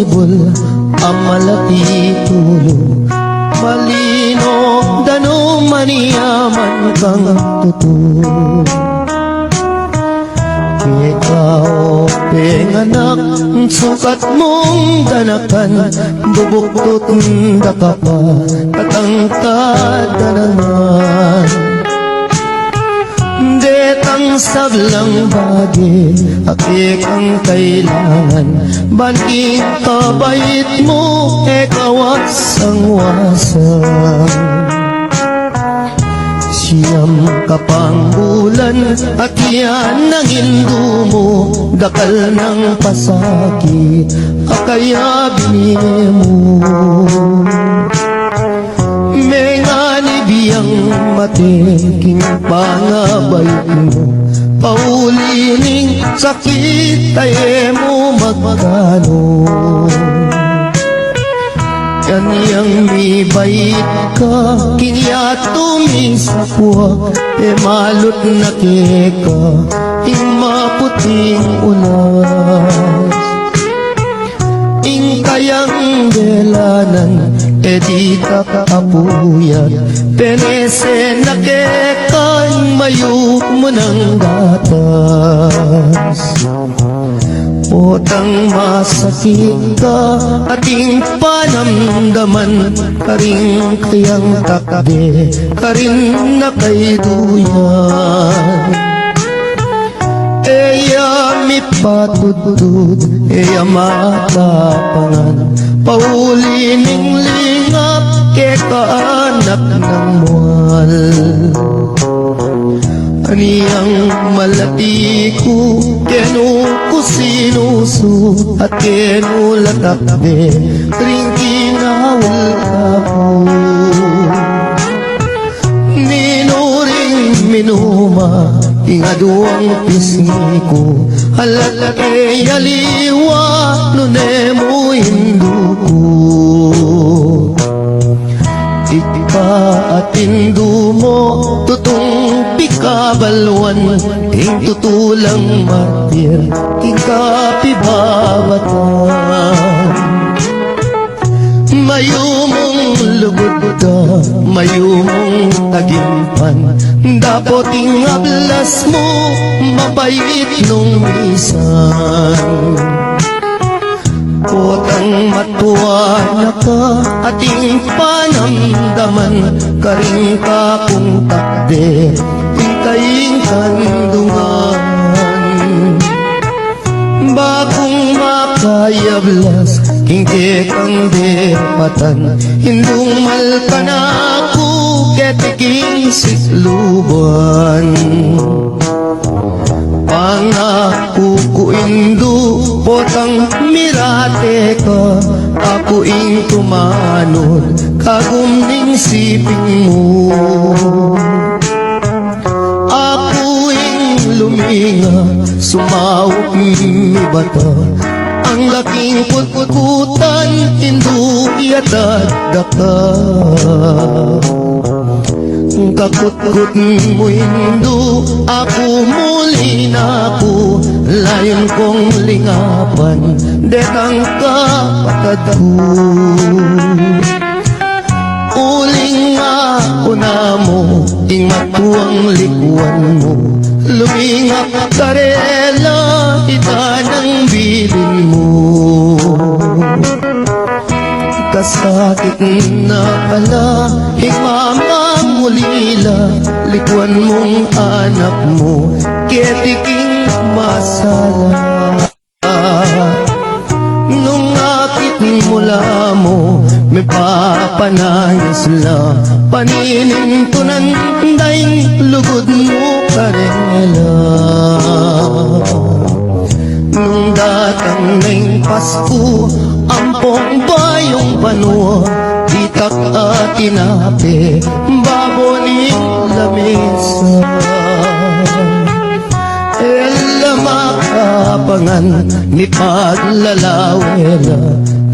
subol amalati tulo malino dano maniyaman kang tutulo. Ikaw penganak sukat mong danakan bubuktot daka pa katangkad dananan. Detang sablang bagi akik ang kailangan banting kabait mo ikaw at sangwasan. Siyam kapang bulan at yan ang hindu mo dakal ng pasakit akaya binili mo. Menganibiyang matingking pangabay mo paulining sakit ay mo magkano. Kanyang may bait ka kiniya tumisapwa e malot na keka ing maputing unas. Ing kayang delanan e di kakapuyat penese na keka ing mayu mo ng gatas. Potang masakit ka ating panamdaman karing kayang takde karin na kay duyan. Eya mi patudud eya matapangan paulining lingap ke kaanak ng mual. Aniyang malati ko kenu ko sinusu at kenu latakde ring kinawal ka po. Ninuring minuma tingaduang pisngi ko halat e yaliwa nunemo hindu ko. Ika at hindu mo tutong pikabalwan ing tutulang martir ing kapibabatan. Mayumong lugod ka mayumong tagimpan dapot ing ablas mo mabait nung misan. Potang matuwa na ka ating panamdaman karing ka kung takde hintaying kandungan. Bagong makayablas kingke kang depatan hindung malkanaku ketiking sikluban. Pangako ko indu potang mirate ka ako ing tumanod kagumning siping mo. Ako ing luminga sumawak mi bata ang laking kutkutan hindu iatadaka. Kakutkut mo hindu ako muli na ako layon kong lingapan detang kapatad ko. Uling ako na mo ing matuang likuan mo lumingap karela ita ng bilin mo. Kasakit na pala himamang ulila likuan mong anak mo ketiking masala. Nung akit mula mo may papanayos la paninin tunan daing lugod mo karela. Nung datang ng Pasko ampong bayong panua itak at tinape baboning lamesa. Ella makapangan ni paglalawela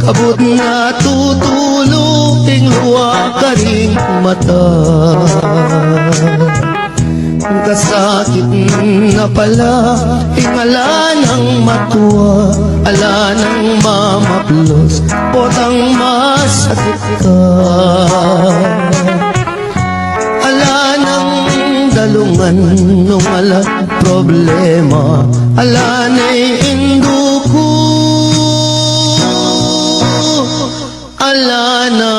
kabut na tutulong luwa karing mata. kasakit na pala, ingala ng matuwa, ala ng mamaplos, potang masakit ka. Ala ng dalungan nung ala problema, ala na'y induko, ala na